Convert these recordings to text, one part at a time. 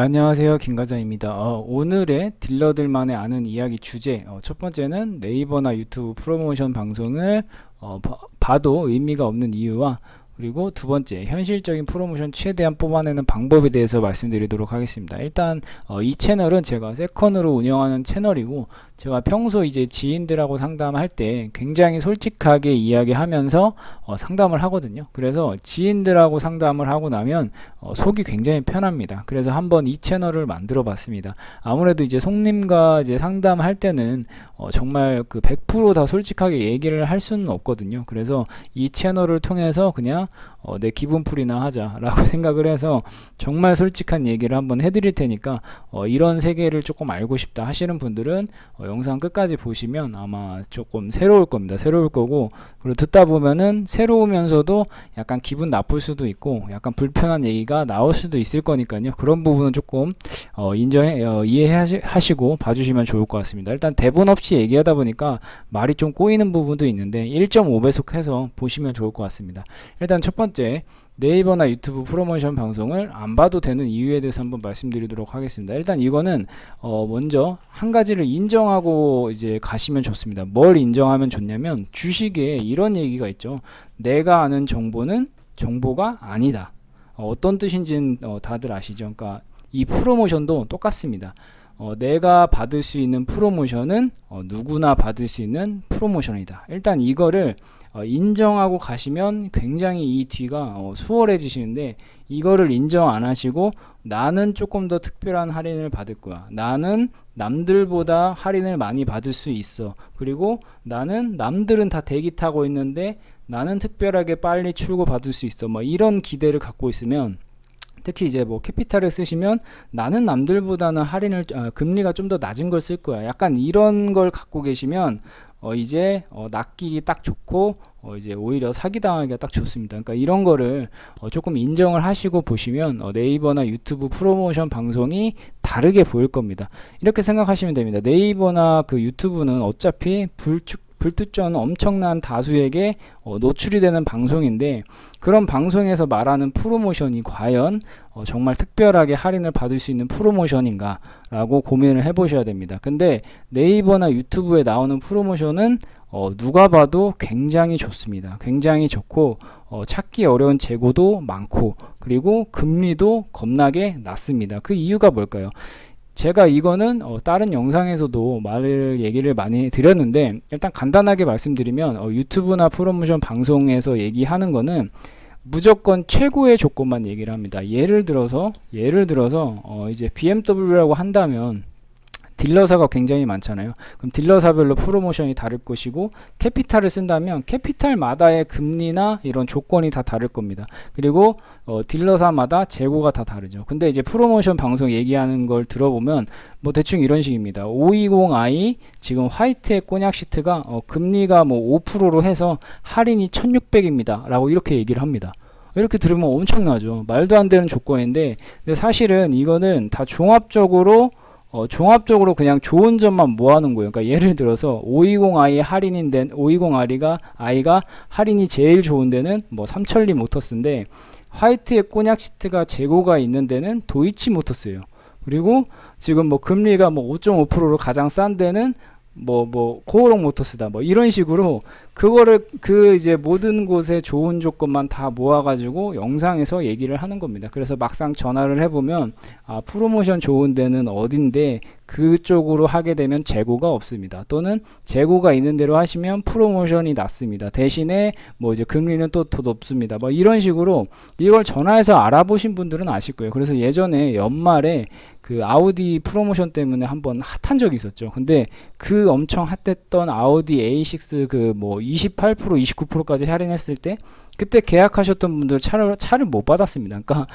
안녕하세요, 김과장입니다. 오늘의 딜러들만의 아는 이야기 주제, 첫 번째는 네이버나 유튜브 프로모션 방송을 봐도 의미가 없는 이유와, 그리고 두 번째, 현실적인 프로모션 최대한 뽑아내는 방법에 대해서 말씀드리도록 하겠습니다. 일단 이 채널은 제가 세컨으로 운영하는 채널이고, 제가 평소 이제 지인들하고 상담할 때 굉장히 솔직하게 이야기하면서 상담을 하거든요. 그래서 지인들하고 상담을 하고 나면 속이 굉장히 편합니다. 그래서 한번 이 채널을 만들어 봤습니다. 아무래도 이제 손님과 이제 상담할 때는 정말 그 100% 다 솔직하게 얘기를 할 수는 없거든요. 그래서 이 채널을 통해서 그냥 내 기분풀이나 하자라고 생각을 해서 정말 솔직한 얘기를 한번 해드릴 테니까 이런 세계를 조금 알고 싶다 하시는 분들은 영상 끝까지 보시면 아마 조금 새로울 겁니다. 새로울 거고, 그리고 듣다 보면은 새로우면서도 약간 기분 나쁠 수도 있고 약간 불편한 얘기가 나올 수도 있을 거니까요. 그런 부분은 조금 이해하시고 봐주시면 좋을 것 같습니다. 일단 대본 없이 얘기하다 보니까 말이 좀 꼬이는 부분도 있는데 1.5배속 해서 보시면 좋을 것 같습니다. 일단 첫 번째, 네이버나 유튜브 프로모션 방송을 안 봐도 되는 이유에 대해서 한번 말씀드리도록 하겠습니다. 일단 이거는 먼저 한 가지를 인정하고 이제 가시면 좋습니다. 뭘 인정하면 좋냐면, 주식에 이런 얘기가 있죠. 내가 아는 정보는 정보가 아니다. 어떤 뜻인지는 다들 아시죠? 그러니까 이 프로모션도 똑같습니다. 내가 받을 수 있는 프로모션은 누구나 받을 수 있는 프로모션이다. 일단 이거를 인정하고 가시면 굉장히 이 뒤가 수월해지시는데, 이거를 인정 안 하시고 나는 조금 더 특별한 할인을 받을 거야, 나는 남들보다 할인을 많이 받을 수 있어, 그리고 나는 남들은 다 대기 타고 있는데 나는 특별하게 빨리 출고 받을 수 있어, 뭐 이런 기대를 갖고 있으면, 특히 이제 뭐 캐피탈을 쓰시면 나는 남들보다는 할인을 금리가 좀 더 낮은 걸 쓸 거야, 약간 이런 걸 갖고 계시면 이제 낚이기 딱 좋고 이제 오히려 사기당하기가 딱 좋습니다. 그러니까 이런 거를 조금 인정을 하시고 보시면 네이버나 유튜브 프로모션 방송이 다르게 보일 겁니다. 이렇게 생각하시면 됩니다. 네이버나 그 유튜브는 어차피 불특정 엄청난 다수에게 노출이 되는 방송인데, 그런 방송에서 말하는 프로모션이 과연 정말 특별하게 할인을 받을 수 있는 프로모션인가 라고 고민을 해보셔야 됩니다. 근데 네이버나 유튜브에 나오는 프로모션은 누가 봐도 굉장히 좋습니다. 굉장히 좋고 찾기 어려운 재고도 많고, 그리고 금리도 겁나게 낮습니다. 그 이유가 뭘까요? 제가 이거는 다른 영상에서도 얘기를 많이 드렸는데, 일단 간단하게 말씀드리면 유튜브나 프로모션 방송에서 얘기하는 거는 무조건 최고의 조건만 얘기를 합니다. 예를 들어서 이제 BMW라고 한다면 딜러사가 굉장히 많잖아요. 그럼 딜러사별로 프로모션이 다를 것이고, 캐피탈을 쓴다면 캐피탈마다의 금리나 이런 조건이 다 다를 겁니다. 그리고 딜러사마다 재고가 다 다르죠. 근데 이제 프로모션 방송 얘기하는 걸 들어보면 뭐 대충 이런 식입니다. 520i 지금 화이트의 꼬냑 시트가 금리가 뭐 5%로 해서 할인이 1600입니다 라고 이렇게 얘기를 합니다. 이렇게 들으면 엄청나죠. 말도 안 되는 조건인데, 근데 사실은 이거는 다 종합적으로 그냥 좋은 점만 모아놓은 거예요. 그러니까 예를 들어서 520i 할인인 데는 520i가 할인이 제일 좋은 데는 뭐 삼천리 모터스인데, 화이트의 꼬냑 시트가 재고가 있는 데는 도이치 모터스예요. 그리고 지금 뭐 금리가 뭐 5.5%로 가장 싼 데는 코오롱 모터스다, 뭐 이런 식으로 그거를 이제 모든 곳에 좋은 조건만 다 모아가지고 영상에서 얘기를 하는 겁니다. 그래서 막상 전화를 해보면 프로모션 좋은 데는 어딘데 그쪽으로 하게 되면 재고가 없습니다. 또는 재고가 있는 대로 하시면 프로모션이 낮습니다. 대신에 뭐 이제 금리는 또 더 높습니다. 뭐 이런 식으로 이걸 전화해서 알아보신 분들은 아실 거예요. 그래서 예전에 연말에 그 아우디 프로모션 때문에 한번 핫한 적이 있었죠. 근데 그 엄청 핫했던 아우디 A6 그 뭐 28% 29%까지 할인했을 때, 그때 계약하셨던 분들 차를 못 받았습니다. 그러니까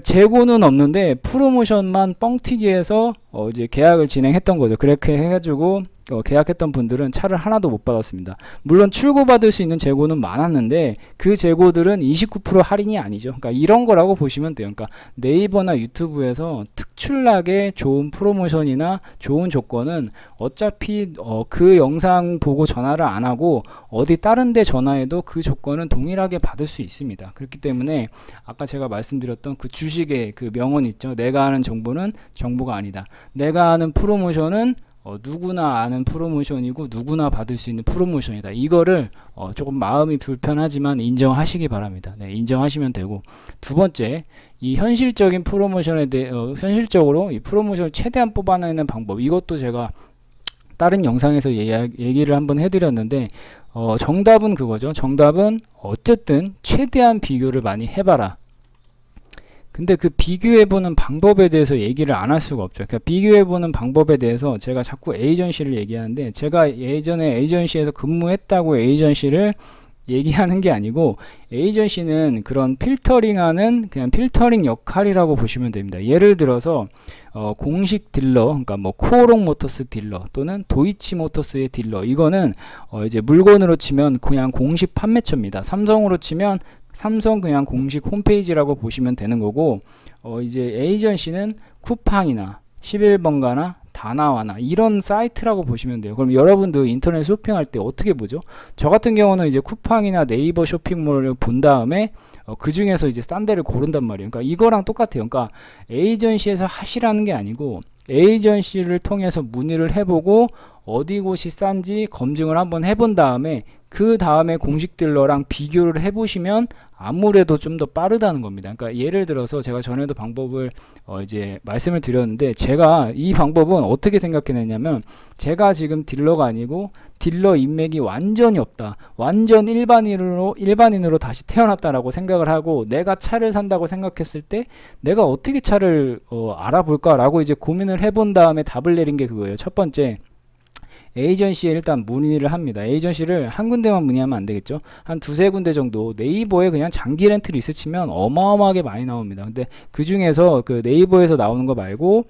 재고는 없는데 프로모션만 뻥튀기 해서 이제 계약을 진행했던 거죠. 그렇게 해가지고 계약했던 분들은 차를 하나도 못 받았습니다. 물론 출고받을 수 있는 재고는 많았는데 그 재고들은 29% 할인이 아니죠. 그러니까 이런 거라고 보시면 돼요. 그러니까 네이버나 유튜브에서 특출나게 좋은 프로모션이나 좋은 조건은 어차피 그 영상 보고 전화를 안 하고 어디 다른 데 전화해도 그 조건은 동일하게 받을 수 있습니다. 그렇기 때문에 아까 제가 말씀드렸던 그 주식의 그 명언 있죠. 내가 아는 정보는 정보가 아니다. 내가 아는 프로모션은 누구나 아는 프로모션이고 누구나 받을 수 있는 프로모션이다. 이거를 조금 마음이 불편하지만 인정하시기 바랍니다. 네, 인정하시면 되고, 두 번째, 이 현실적인 프로모션에 대해 현실적으로 이 프로모션을 최대한 뽑아내는 방법, 이것도 제가 다른 영상에서 얘기를 한번 해드렸는데, 정답은 그거죠. 정답은 어쨌든 최대한 비교를 많이 해봐라. 근데 그 비교해보는 방법에 대해서 얘기를 안 할 수가 없죠. 그러니까 비교해보는 방법에 대해서 제가 자꾸 에이전시를 얘기하는데, 제가 예전에 에이전시에서 근무했다고 에이전시를 얘기하는 게 아니고, 에이전시는 그런 필터링하는 그냥 필터링 역할이라고 보시면 됩니다. 예를 들어서 공식 딜러, 그러니까 뭐 코오롱 모터스 딜러 또는 도이치 모터스의 딜러, 이거는 이제 물건으로 치면 그냥 공식 판매처입니다. 삼성으로 치면 삼성 그냥 공식 홈페이지라고 보시면 되는 거고, 이제 에이전시는 쿠팡이나 11번가나 다나와나 이런 사이트라고 보시면 돼요. 그럼 여러분도 인터넷 쇼핑할 때 어떻게 보죠? 저 같은 경우는 이제 쿠팡이나 네이버 쇼핑몰을 본 다음에 그 중에서 이제 싼 데를 고른단 말이에요. 그러니까 이거랑 똑같아요. 그러니까 에이전시에서 하시라는 게 아니고, 에이전시를 통해서 문의를 해보고 어디 곳이 싼지 검증을 한번 해본 다음에 그 다음에 공식 딜러랑 비교를 해보시면 아무래도 좀 더 빠르다는 겁니다. 그러니까 예를 들어서 제가 전에도 방법을 이제 말씀을 드렸는데, 제가 이 방법은 어떻게 생각해냈냐면, 제가 지금 딜러가 아니고 딜러 인맥이 완전히 없다, 완전 일반인으로 다시 태어났다라고 생각을 하고, 내가 차를 산다고 생각했을 때 내가 어떻게 차를 알아볼까라고 이제 고민을 해본 다음에 답을 내린 게 그거예요. 첫 번째, 에이전시에 일단 문의를 합니다. 에이전시를 한 군데만 문의하면 안 되겠죠. 한 두세 군데 정도, 네이버에 그냥 장기 렌트 리스치면 어마어마하게 많이 나옵니다. 근데 그 중에서 그 네이버에서 나오는 거 말고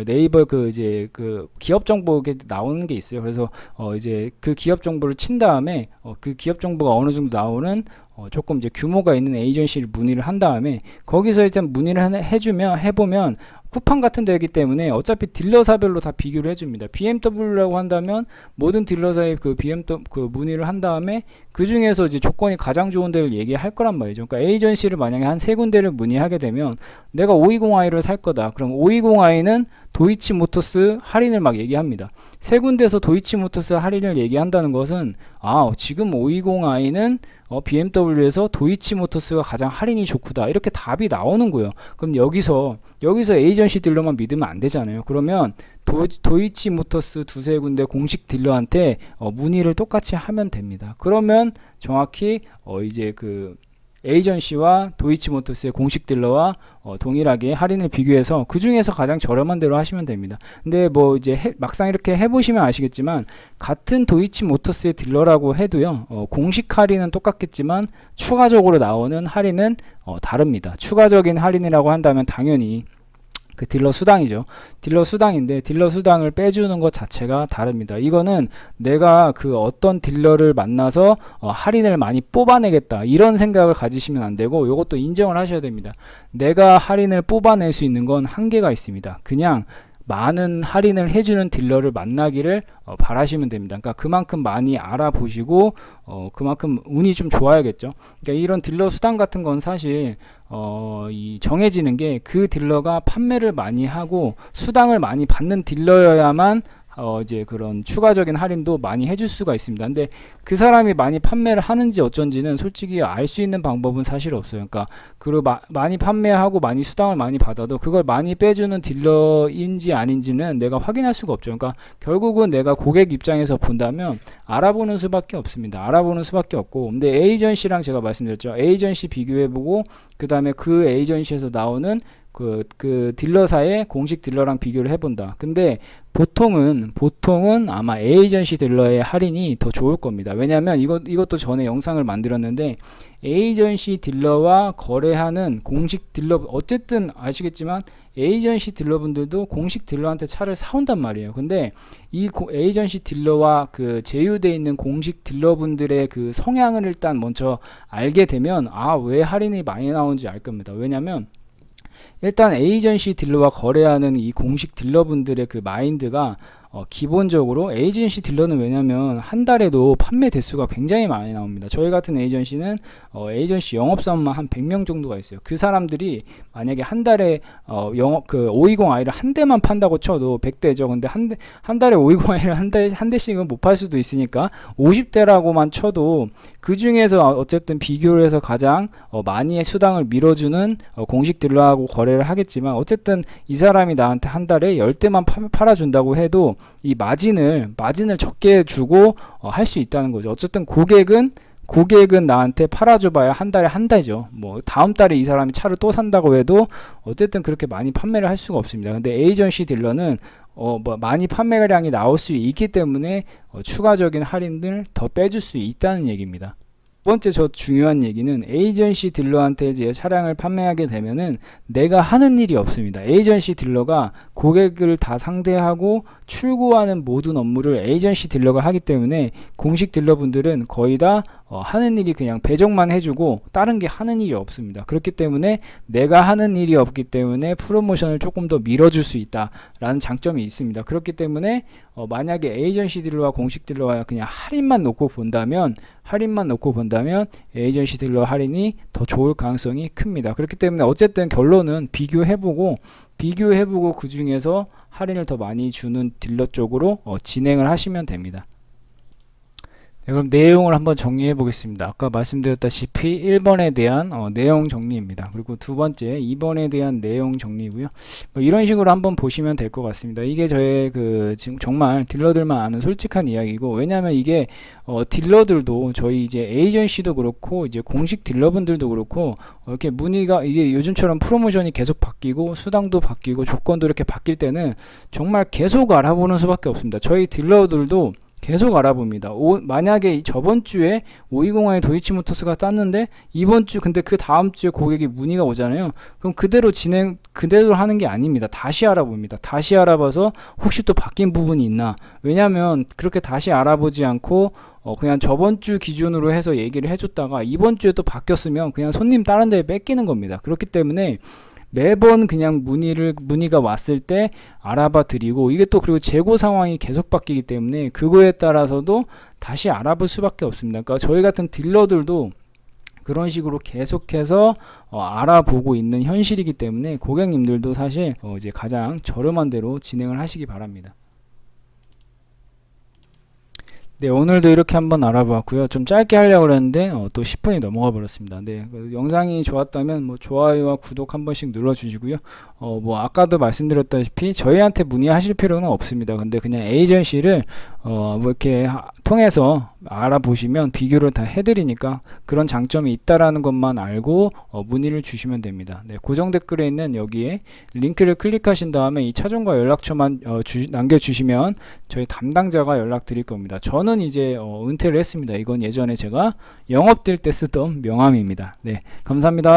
네이버 그 이제 그 기업 정보 나오는 게 있어요. 그래서 이제 그 기업 정보를 친 다음에 그 기업 정보가 어느 정도 나오는 조금 이제 규모가 있는 에이전시를 문의를 한 다음에, 거기서 일단 문의를 해보면 쿠팡 같은 데이기 때문에 어차피 딜러사별로 다 비교를 해줍니다. BMW라고 한다면 모든 딜러사의 그 BMW 그 문의를 한 다음에 그 중에서 이제 조건이 가장 좋은 데를 얘기할 거란 말이죠. 그러니까 에이전시를 만약에 한 세 군데를 문의하게 되면, 내가 520i를 살 거다. 그럼 520i는 도이치 모터스 할인을 막 얘기합니다. 세 군데에서 도이치 모터스 할인을 얘기한다는 것은, 지금 520i는 BMW에서 도이치 모터스가 가장 할인이 좋구다, 이렇게 답이 나오는 거예요. 그럼 여기서 에이전시 딜러만 믿으면 안 되잖아요. 그러면 도이치 모터스 두세 군데 공식 딜러한테 문의를 똑같이 하면 됩니다. 그러면 정확히 이제 그 에이전시와 도이치 모터스의 공식 딜러와 동일하게 할인을 비교해서 그 중에서 가장 저렴한 대로 하시면 됩니다. 근데 뭐 이제 막상 이렇게 해보시면 아시겠지만, 같은 도이치 모터스의 딜러라고 해도요, 공식 할인은 똑같겠지만 추가적으로 나오는 할인은 다릅니다. 추가적인 할인이라고 한다면 당연히 그 딜러 수당이죠. 딜러 수당인데, 딜러 수당을 빼주는 것 자체가 다릅니다. 이거는 내가 그 어떤 딜러를 만나서 할인을 많이 뽑아내겠다, 이런 생각을 가지시면 안 되고, 이것도 인정을 하셔야 됩니다. 내가 할인을 뽑아낼 수 있는 건 한계가 있습니다. 그냥 많은 할인을 해주는 딜러를 만나기를 바라시면 됩니다. 그러니까 그만큼 많이 알아보시고 그만큼 운이 좀 좋아야겠죠. 그러니까 이런 딜러 수당 같은 건 사실 이 정해지는 게, 그 딜러가 판매를 많이 하고 수당을 많이 받는 딜러여야만 이제 그런 추가적인 할인도 많이 해줄 수가 있습니다. 근데 그 사람이 많이 판매를 하는지 어쩐지는 솔직히 알 수 있는 방법은 사실 없어요. 그러니까 많이 판매하고 많이 수당을 많이 받아도 그걸 많이 빼주는 딜러인지 아닌지는 내가 확인할 수가 없죠. 그러니까 결국은 내가 고객 입장에서 본다면 알아보는 수밖에 없습니다. 알아보는 수밖에 없고, 근데 에이전시랑 제가 말씀드렸죠. 에이전시 비교해보고 그 다음에 그 에이전시에서 나오는 그 딜러사의 공식 딜러랑 비교를 해본다. 근데 보통은 아마 에이전시 딜러의 할인이 더 좋을 겁니다. 왜냐면 이것도 전에 영상을 만들었는데, 에이전시 딜러와 거래하는 공식 딜러, 어쨌든 아시겠지만 에이전시 딜러분들도 공식 딜러한테 차를 사온단 말이에요. 근데 이 에이전시 딜러와 그 제휴되어 있는 공식 딜러분들의 그 성향을 일단 먼저 알게 되면 왜 할인이 많이 나오는지 알 겁니다. 왜냐면 일단 에이전시 딜러와 거래하는 이 공식 딜러분들의 그 마인드가 기본적으로 에이전시 딜러는 왜냐면 한 달에도 판매 대수가 굉장히 많이 나옵니다. 저희 같은 에이전시는 에이전시 영업사원만 한 100명 정도가 있어요. 그 사람들이 만약에 한 달에 영업 520i를 한 대만 판다고 쳐도 100대죠. 근데 한 달에 520i를 한 대씩은 못 팔 수도 있으니까 50대라고만 쳐도 그 중에서 어쨌든 비교를 해서 가장 많이의 수당을 밀어주는 공식 딜러하고 거래를 하겠지만, 어쨌든 이 사람이 나한테 한 달에 10대만 팔아준다고 해도 이 마진을 적게 주고 할 수 있다는 거죠. 어쨌든 고객은 나한테 팔아줘봐야 한 달에 한 대죠. 뭐 다음 달에 이 사람이 차를 또 산다고 해도 어쨌든 그렇게 많이 판매를 할 수가 없습니다. 근데 에이전시 딜러는 많이 판매량이 나올 수 있기 때문에 추가적인 할인을 더 빼줄 수 있다는 얘기입니다. 두 번째 저 중요한 얘기는, 에이전시 딜러한테 이제 차량을 판매하게 되면은 내가 하는 일이 없습니다. 에이전시 딜러가 고객을 다 상대하고 출고하는 모든 업무를 에이전시 딜러가 하기 때문에 공식 딜러분들은 거의 다 하는 일이 그냥 배정만 해주고 다른 게 하는 일이 없습니다. 그렇기 때문에 내가 하는 일이 없기 때문에 프로모션을 조금 더 밀어줄 수 있다라는 장점이 있습니다. 그렇기 때문에 만약에 에이전시 딜러와 공식 딜러와 그냥 할인만 놓고 본다면 에이전시 딜러 할인이 더 좋을 가능성이 큽니다. 그렇기 때문에 어쨌든 결론은 비교해보고 그 중에서 할인을 더 많이 주는 딜러 쪽으로 진행을 하시면 됩니다. 네, 그럼 내용을 한번 정리해 보겠습니다. 아까 말씀드렸다시피 1번에 대한 내용 정리입니다. 그리고 두 번째 2번에 대한 내용 정리고요. 이런 식으로 한번 보시면 될 것 같습니다. 이게 저의 지금 정말 딜러들만 아는 솔직한 이야기고, 왜냐하면 이게 딜러들도 저희 이제 에이전시도 그렇고 이제 공식 딜러분들도 그렇고 이렇게 문의가, 이게 요즘처럼 프로모션이 계속 바뀌고 수당도 바뀌고 조건도 이렇게 바뀔 때는 정말 계속 알아보는 수밖에 없습니다. 저희 딜러들도 계속 알아봅니다. 만약에 저번 주에 520i 도이치모터스가 땄는데 이번 주, 근데 그 다음 주에 고객이 문의가 오잖아요. 그럼 그대로 하는 게 아닙니다. 다시 알아봅니다. 다시 알아봐서 혹시 또 바뀐 부분이 있나. 왜냐면 그렇게 다시 알아보지 않고 그냥 저번 주 기준으로 해서 얘기를 해줬다가 이번 주에 또 바뀌었으면 그냥 손님 다른 데에 뺏기는 겁니다. 그렇기 때문에 매번 그냥 문의가 왔을 때 알아봐 드리고, 이게 또 그리고 재고 상황이 계속 바뀌기 때문에 그거에 따라서도 다시 알아볼 수밖에 없습니다. 그러니까 저희 같은 딜러들도 그런 식으로 계속해서 알아보고 있는 현실이기 때문에 고객님들도 사실 이제 가장 저렴한 대로 진행을 하시기 바랍니다. 네, 오늘도 이렇게 한번 알아보았고요. 좀 짧게 하려고 그랬는데 또 10분이 넘어가 버렸습니다. 네, 영상이 좋았다면 좋아요와 구독 한 번씩 눌러주시고요. 아까도 말씀드렸다시피 저희한테 문의하실 필요는 없습니다. 근데 그냥 에이전시를 이렇게 통해서 알아보시면 비교를 다 해드리니까 그런 장점이 있다라는 것만 알고 문의를 주시면 됩니다. 네, 고정 댓글에 있는 여기에 링크를 클릭하신 다음에 이 차종과 연락처만 남겨주시면 저희 담당자가 연락드릴 겁니다. 저는 이제 은퇴를 했습니다. 이건 예전에 제가 영업될 때 쓰던 명함입니다. 네, 감사합니다.